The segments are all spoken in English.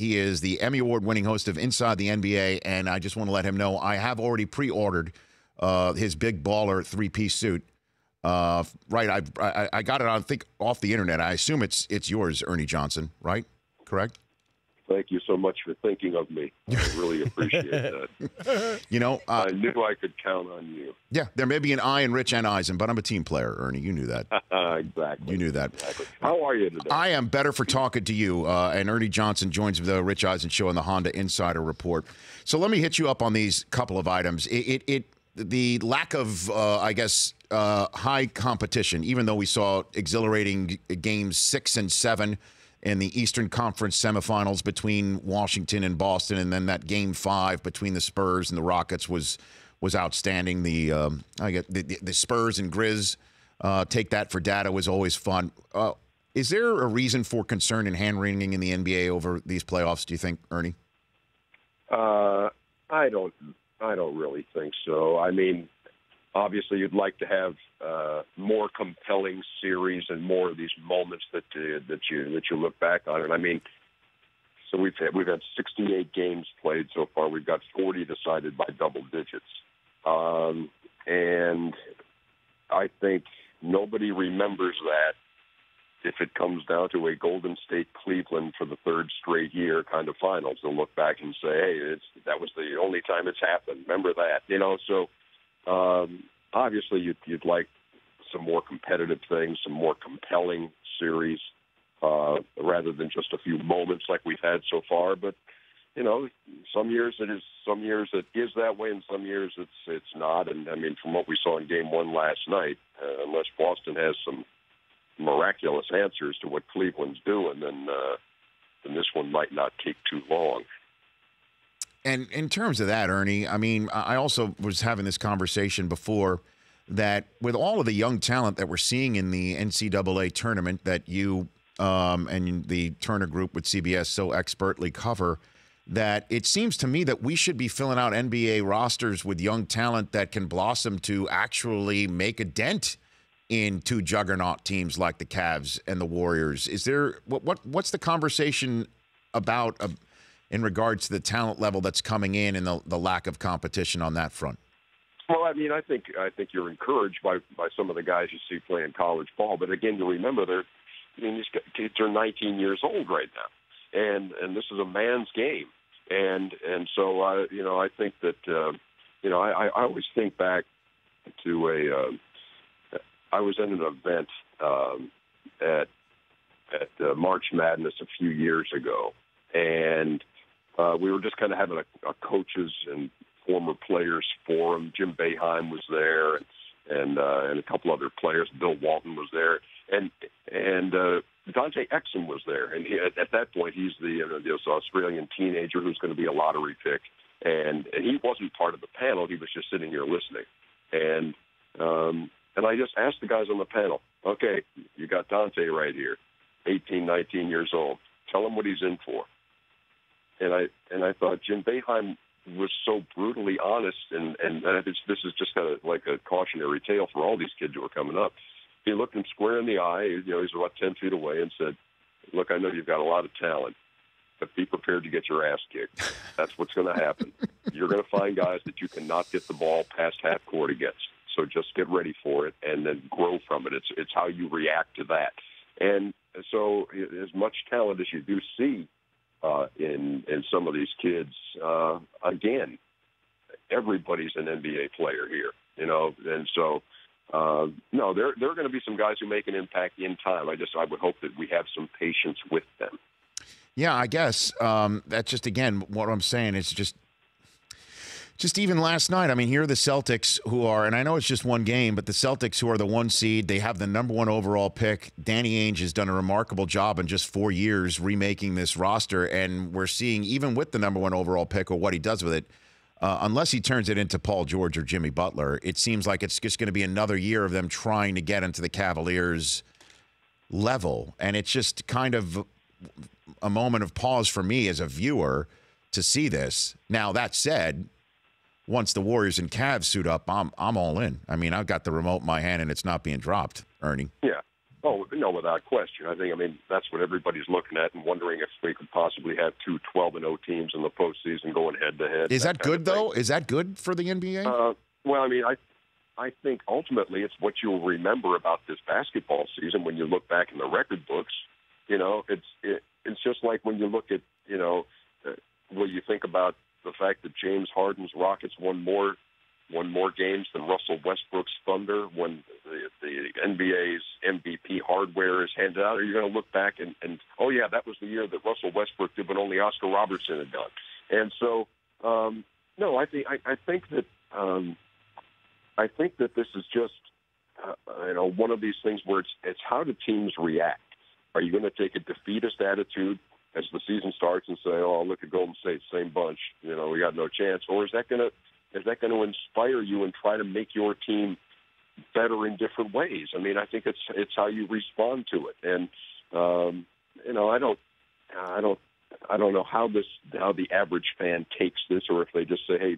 He is the Emmy Award-winning host of Inside the NBA, and I just want to let him know I have already pre-ordered his Big Baller three-piece suit. Right, I got it, I think, off the internet. I assume it's yours, Ernie Johnson, right? Correct? Thank you so much for thinking of me. I really appreciate that. You know, I knew I could count on you. Yeah, there may be an I in Rich and Eisen, but I'm a team player, Ernie. You knew that. Exactly. You knew that. Exactly. How are you today? I am better for talking to you. And Ernie Johnson joins the Rich Eisen Show on the Honda Insider Report. So let me hit you up on these couple of items. The lack of, high competition, even though we saw exhilarating games 6 and 7 in the Eastern Conference semifinals between Washington and Boston, and then that Game 5 between the Spurs and the Rockets was outstanding. The Spurs and Grizz take that for data was always fun. Is there a reason for concern in hand-wringing in the NBA over these playoffs, do you think, Ernie? I don't really think so. I mean, obviously, you'd like to have more compelling series and more of these moments that you look back on. And I mean, so we've had 68 games played so far. We've got 40 decided by double digits, and I think nobody remembers that if it comes down to a Golden State Cleveland for the third straight year kind of finals. They'll look back and say, "Hey, that was the only time it's happened. Remember that?" You know, so. Obviously, you'd like some more competitive things, some more compelling series, rather than just a few moments like we've had so far. But you know, some years it is that way, and some years it's not. And I mean, from what we saw in Game 1 last night, unless Boston has some miraculous answers to what Cleveland's doing, then this one might not take too long. And in terms of that, Ernie, I mean, I also was having this conversation before that with all of the young talent that we're seeing in the NCAA tournament that you and the Turner Group with CBS so expertly cover, that it seems to me that we should be filling out NBA rosters with young talent that can blossom to actually make a dent in two juggernaut teams like the Cavs and the Warriors. Is there what's the conversation about in regards to the talent level that's coming in and the lack of competition on that front? Well, I mean, I think you're encouraged by some of the guys you see playing college ball. But again, you remember these kids are 19 years old right now, and this is a man's game. And so I think that I always think back to I was in an event at March Madness a few years ago, and we were just kind of having a coaches and former players forum. Jim Boeheim was there, and a couple other players. Bill Walton was there, and Dante Exum was there. And at that point, he's this Australian teenager who's going to be a lottery pick. And he wasn't part of the panel. He was just sitting here listening. And I just asked the guys on the panel, okay, you got Dante right here, 18, 19 years old. Tell him what he's in for. And I thought Jim Boeheim was so brutally honest, and this is just kind of like a cautionary tale for all these kids who are coming up. He looked him square in the eye. He's about 10 feet away, and said, "Look, I know you've got a lot of talent, but be prepared to get your ass kicked. That's what's going to happen. You're going to find guys that you cannot get the ball past half court against. So just get ready for it and then grow from it. It's how you react to that." And so, as much talent as you do see in some of these kids, again, everybody's an NBA player here, and so. No, there are going to be some guys who make an impact in time. I would hope that we have some patience with them. Yeah, I guess that's just, again, what I'm saying is just even last night. I mean, here are the Celtics who are, and I know it's just one game, but the Celtics who are the 1 seed, they have the #1 overall pick. Danny Ainge has done a remarkable job in just 4 years remaking this roster, and we're seeing, even with the #1 overall pick or what he does with it, unless he turns it into Paul George or Jimmy Butler, it seems like it's just going to be another year of them trying to get into the Cavaliers' level. And it's just kind of a moment of pause for me as a viewer to see this. Now, that said, once the Warriors and Cavs suit up, I'm all in. I mean, I've got the remote in my hand, and it's not being dropped, Ernie. Yeah. Oh, No, without question. I mean, that's what everybody's looking at and wondering if we could possibly have two 12-0 teams in the postseason going head-to-head. Is that good, though? Is that good for the NBA? Well, I mean, I think ultimately it's what you'll remember about this basketball season when you look back in the record books. You know, it's just like when you look at, you know, when you think about the fact that James Harden's Rockets won more games than Russell Westbrook's Thunder when the NBA's MVP hardware is handed out. Are you going to look back and oh yeah, that was the year that Russell Westbrook did what only Oscar Robertson had done. And so no, I think that this is just you know, one of these things where it's how do teams react? Are you going to take a defeatist attitude as the season starts and say, "Oh, look at Golden State, same bunch. You know, we got no chance," or is that going to inspire you and try to make your team better in different ways? I mean, I think it's how you respond to it, and you know, I don't know how the average fan takes this, or if they just say, "Hey,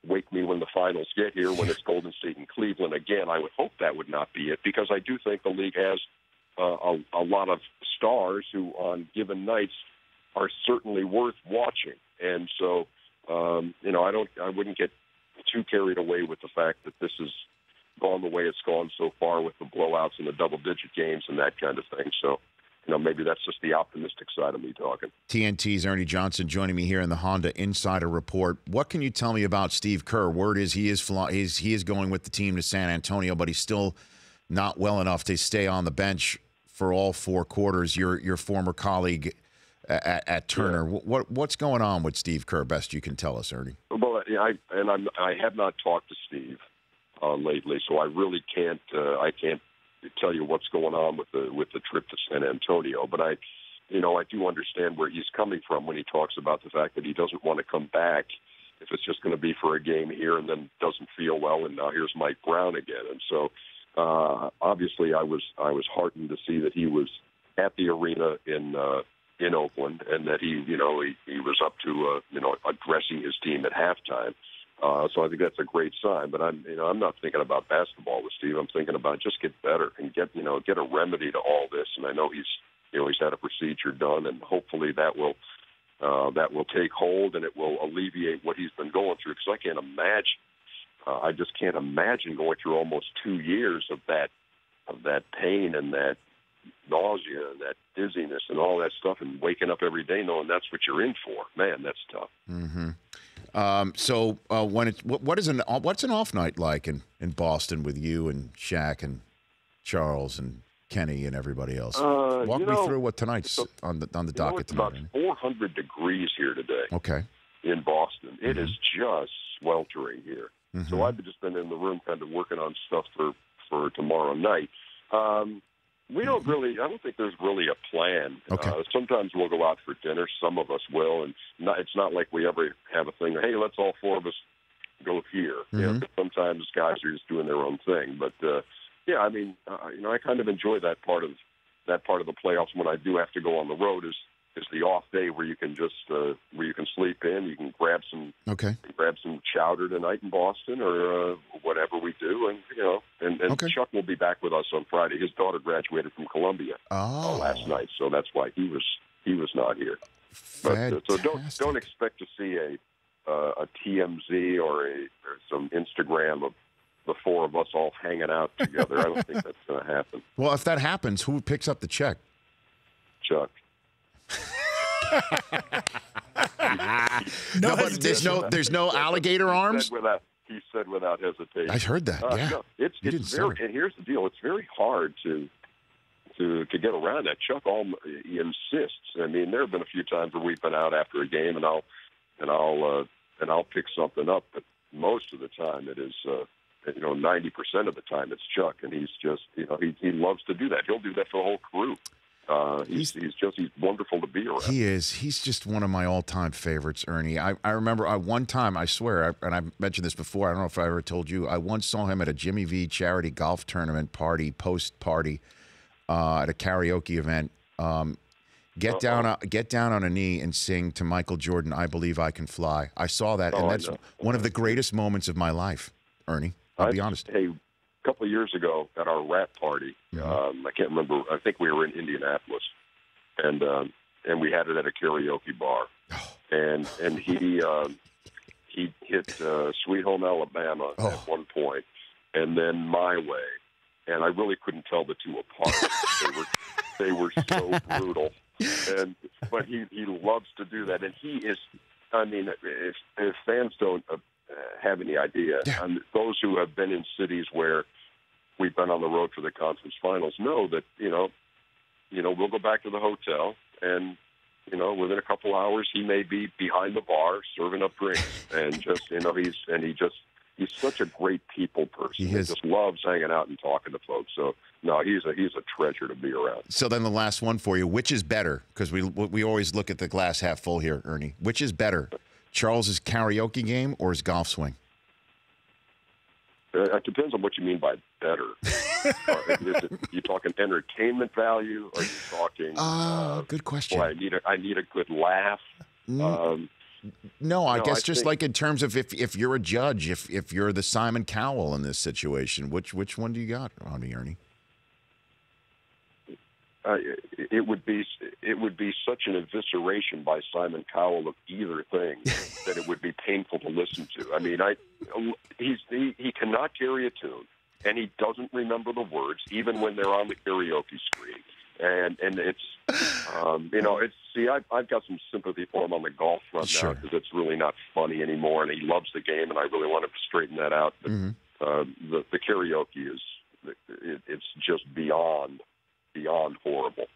wake me when the finals get here," when it's Golden State and Cleveland again. I would hope that would not be it, because I do think the league has a lot of stars who, on given nights, are certainly worth watching, and so you know, I wouldn't get too carried away with the fact that this has gone the way it's gone so far with the blowouts and the double-digit games and that kind of thing. So, you know, maybe that's just the optimistic side of me talking. TNT's Ernie Johnson joining me here in the Honda Insider Report. What can you tell me about Steve Kerr? Word is he is going with the team to San Antonio, but he's still not well enough to stay on the bench for all 4 quarters. Your former colleague at Turner. Yeah. What's going on with Steve Kerr? Best you can tell us, Ernie. Well, I have not talked to Steve lately, so I really can't tell you what's going on with the trip to San Antonio. But I do understand where he's coming from when he talks about the fact that he doesn't want to come back if it's just going to be for a game here and then doesn't feel well, and now here's Mike Brown again. And so obviously I was heartened to see that he was at the arena in Oakland, and that he was up to addressing his team at halftime. So I think that's a great sign. But I'm not thinking about basketball with Steve. I'm thinking about just get better and get a remedy to all this. And I know he's had a procedure done, and hopefully that will take hold and it will alleviate what he's been going through. Because I can't imagine. I just can't imagine going through almost 2 years of that pain and that nausea and that dizziness and all that stuff, and waking up every day knowing that's what you're in for. Man, that's tough. Mm-hmm. So what's an off night like in Boston with you and Shaq and Charles and Kenny and everybody else? Walk me through what tonight's on the docket tonight. It's about 400 degrees here today. Okay. In Boston, it is just sweltering here. Mm-hmm. So I've just been in the room kind of working on stuff for tomorrow night. I don't think there's really a plan. Okay. Sometimes we'll go out for dinner. Some of us will. And it's not like we ever have a thing, hey, let's all 4 of us go here. Mm-hmm. Sometimes guys are just doing their own thing. But, I kind of enjoy that part of the playoffs when I do have to go on the road is the off day where you can just where you can sleep in, you can grab some chowder tonight in Boston or whatever we do, and Chuck will be back with us on Friday. His daughter graduated from Columbia last night, so that's why he was not here. But, so don't expect to see a TMZ or some Instagram of the 4 of us all hanging out together. I don't think that's going to happen. Well, if that happens, who picks up the check? Chuck. No, but there's no alligator arms. He said without hesitation. I heard that. Yeah, no, it's very. And here's the deal: it's very hard to get around that. Chuck he insists. I mean, there have been a few times where we've been out after a game, and I'll pick something up, but most of the time it is. 90% of the time it's Chuck, and he's just he loves to do that. He'll do that for the whole crew. He's wonderful to be around. He is. He's just one of my all-time favorites, Ernie. I remember one time, I swear, and I mentioned this before, I don't know if I ever told you, I once saw him at a Jimmy V charity golf tournament post-party, at a karaoke event. Get down on a knee and sing to Michael Jordan, "I Believe I Can Fly." I saw that, and that's one of the greatest moments of my life, Ernie. I'll be honest. Hey, a couple of years ago at our rap party. I can't remember. I think we were in Indianapolis, and we had it at a karaoke bar, and he hit Sweet Home Alabama at one point, and then My Way, and I really couldn't tell the two apart. they were so brutal, but he loves to do that, and he is. I mean, if fans don't have any idea, those who have been in cities where we've been on the road for the conference finals know that we'll go back to the hotel, and within a couple hours he may be behind the bar serving up drinks, and just he's such a great people person. He just loves hanging out and talking to folks. So no, he's a treasure to be around. So then the last one for you, which is better? Because we always look at the glass half full here, Ernie. Which is better, Charles's karaoke game or his golf swing? It depends on what you mean by better. You talking entertainment value? Or are you talking? Good question. Boy, I need a good laugh. No, I guess just like in terms of if you're a judge, if you're the Simon Cowell in this situation, which one do you got on me, Ernie? It would be such an evisceration by Simon Cowell of either thing that it would be painful to listen to. I mean, he cannot carry a tune, and he doesn't remember the words even when they're on the karaoke screen. And it's I've got some sympathy for him on the golf front now, because it's really not funny anymore, and he loves the game, and I really want him to straighten that out. But the karaoke it's just beyond horrible,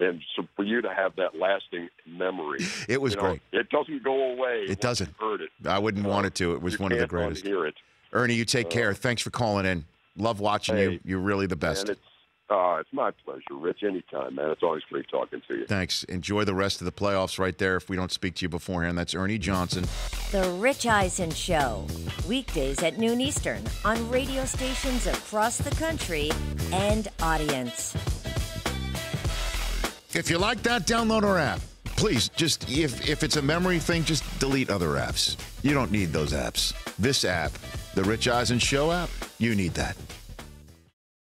and so for you to have that lasting memory, it was great. It doesn't go away. It doesn't. You heard it. I wouldn't want it to. It was one of the greatest. Hear it. Ernie, you take care. Thanks for calling in. Love watching you. You're really the best. And it's my pleasure, Rich. Anytime, man. It's always great talking to you. Thanks. Enjoy the rest of the playoffs right there. If we don't speak to you beforehand, that's Ernie Johnson. The Rich Eisen Show. Weekdays at noon Eastern on radio stations across the country and audience. If you like that, download our app. Please, just if it's a memory thing, just delete other apps. You don't need those apps. This app, the Rich Eisen Show app, you need that.